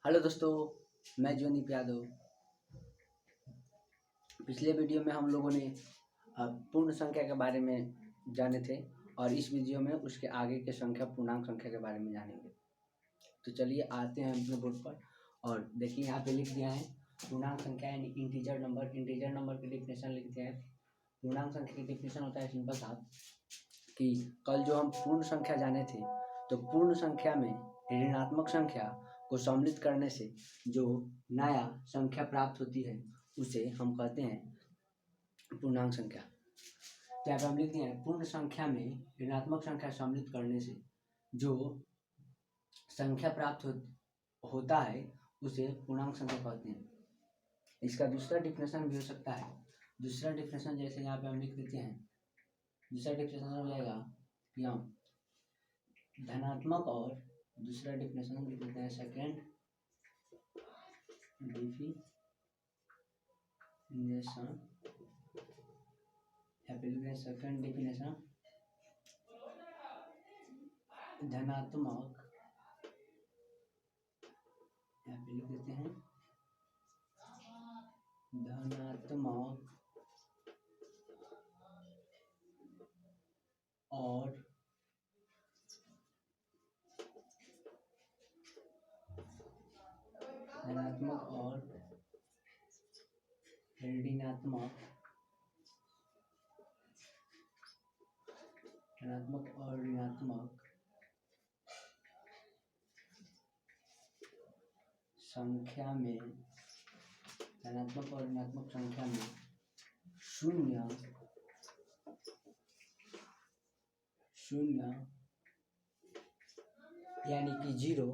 Hello दोस्तों, मैं ज्योनिप यादव। पिछले वीडियो में हम लोगों ने पूर्ण संख्या के बारे में जाने थे और इस वीडियो में उसके आगे के संख्या पूर्णांक संख्या के बारे में जानेंगे। तो चलिए आते हैं अपने बोर्ड पर और देखिए यहाँ पे लिख दिया है पूर्णांक संख्या यानी इंटीजर नंबर। इंटीजर नंबर की डिफिनेशन लिख दिया है। पूर्णांक संख्या की डिफिनेशन होता है सिंपल सा कि कल जो हम पूर्ण संख्या जाने थे, तो पूर्ण संख्या में ऋणात्मक संख्या को सम्मिलित करने से जो नया संख्या प्राप्त होती है उसे हम कहते हैं पूर्णांक संख्या। तो यहाँ पर हम लिखते हैं पूर्ण संख्या में ऋणात्मक संख्या सम्मिलित करने से जो संख्या प्राप्त होता है उसे पूर्णांक संख्या कहते हैं। इसका दूसरा डिफिनेशन भी हो सकता है। दूसरा डिफिनेशन जैसे यहाँ पे हम लिख देते हैं, दूसरा डिफिनेशन हो जाएगा कि हम धनात्मक और दूसरा डिफिनेशन लिख देते हैं सेकेंड डिफिनेशन सेकेंड डिफिनेशन धनात्मक यहाँ पे लिख देते हैं धनात्मक और ऋणात्मक संख्या में धनात्मक और ऋणात्मक संख्या में शून्य यानी कि जीरो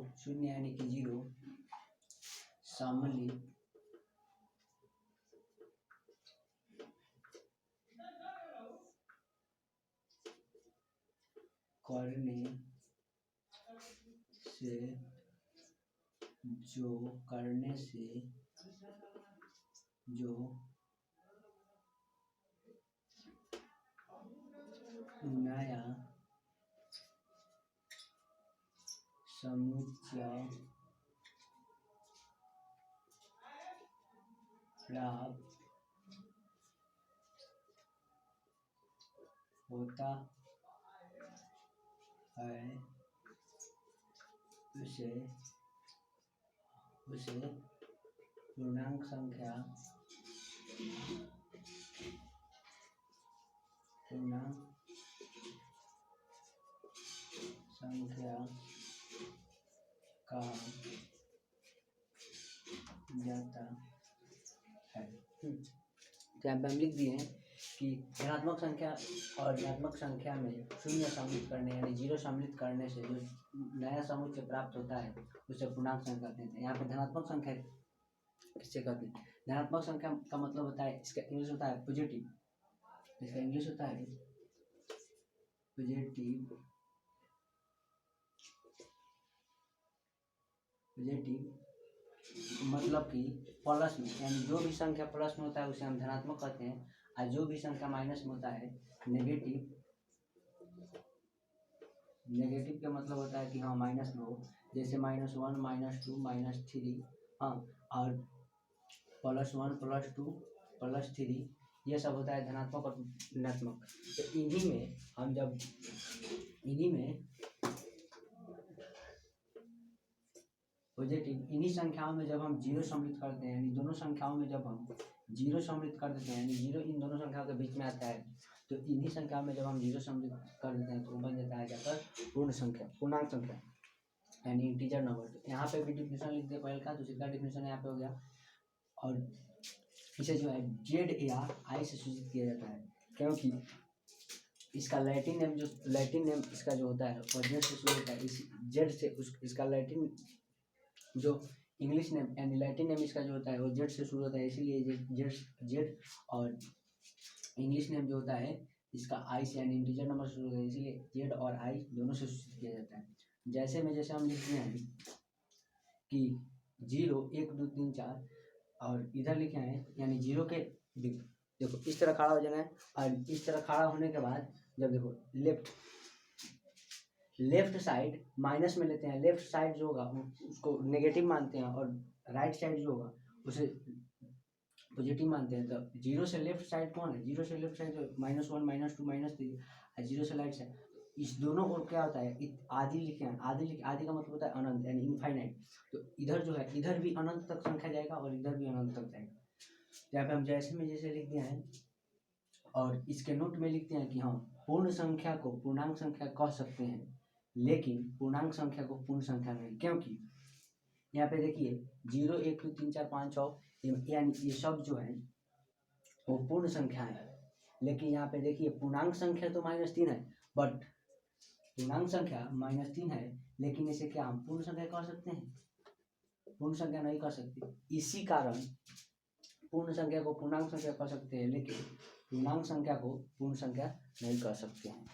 सम्मिलित करने से जो नया समुच्चय प्राप्त होता है उसे पूर्णांक संख्या कहा जाता है। तो यहाँ पे हम लिख दिए हैं कि धनात्मक संख्या और ऋणात्मक संख्या में शून्य सम्मिलित करने यानी जीरो सम्मिलित करने से जो नया समुच्चय प्राप्त होता है उसे पूर्णांक संख्या कहते हैं। यहाँ पे धनात्मक संख्या किससे कहते हैं? धनात्मक संख्या का मतलब होता है, इसका इंग्लिश होता है पॉजिटिव। इसका इंग्लिश होता है पॉजिटिव मतलब कि प्लस में, यानी जो भी संख्या प्लस में होता है उसे हम धनात्मक कहते हैं और जो भी संख्या माइनस में होता है नेगेटिव का मतलब होता है कि हाँ माइनस में हो, जैसे -1 -2 -3 हाँ, और +1 +2 +3 ये सब होता है धनात्मक और ऋणात्मक। तो इन्हीं संख्याओं में जब हम जीरो सम्मिलित करते हैं, यानी दोनों संख्याओं में जब हम जीरो सम्मिलित कर देते हैं, यानी जीरो इन दोनों संख्याओं के बीच में आता है, तो इन्हीं संख्याओं में जब हम जीरो सम्मिलित कर देते हैं तो बन जाता है जाकर पूर्णांक संख्या यानी इंटीजर नंबर। तो यहाँ पे भी डिफिनेशन लिख दिया पहले का, दूसरी का डिफिनेशन यहाँ पे हो गया। और इसे जो है जेड या आई से सूचित किया जाता है, क्योंकि इसका लैटिन नेम इसका जो होता है वो जेड से शुरू होता है। इस जेड से इसका लैटिन जो इंग्लिश नेम यानी लैटिन नेम इसका जो होता है वो जेड से शुरू होता है, इसीलिए जेड और इंग्लिश नेम जो होता है इसका आई से यानी इंटीजर नंबर शुरू होता है, इसीलिए जेड और आई दोनों से सूचित किया जाता है। जैसे हम लिखते हैं कि 0 1 2 3 4 और इधर लिखे हैं, यानी जीरो के देखो इस तरह खड़ा हो जाना है और इस तरह खड़ा होने के बाद जब देखो लेफ्ट साइड माइनस में लेते हैं, लेफ्ट साइड जो होगा उसको नेगेटिव मानते हैं और राइट साइड जो होगा उसे पॉजिटिव मानते हैं। तो जीरो से लेफ्ट साइड कौन है, जीरो से लेफ्ट साइड जो -1 -2 -3 और जीरो से राइट साइड, इस दोनों को क्या होता है आदि लिखे हैं। आदि का मतलब होता है अनंत यानी इनफाइनाइट। तो इधर जो है इधर भी अनंत तक संख्या जाएगा और इधर भी अनंत तक जाएगा। यहाँ पे हम जैसे में जैसे लिख दिया है और इसके नोट में लिखते हैं कि हम पूर्ण संख्या को पूर्णांक संख्या कह सकते हैं, लेकिन पूर्णांक संख्या को पूर्ण संख्या नहीं, क्योंकि यहाँ पे देखिए 0 1 2 3 4 5 6 यानी ये सब जो है वो पूर्ण संख्या है। लेकिन यहाँ पे देखिए पूर्णांक संख्या तो -3 है, बट पूर्णांक संख्या -3 है, लेकिन इसे क्या हम पूर्ण संख्या कह सकते हैं, पूर्ण संख्या नहीं कह सकते। इसी कारण पूर्ण संख्या को पूर्णांक संख्या कह सकते हैं, लेकिन पूर्णांक संख्या को पूर्ण संख्या नहीं कह सकते हैं।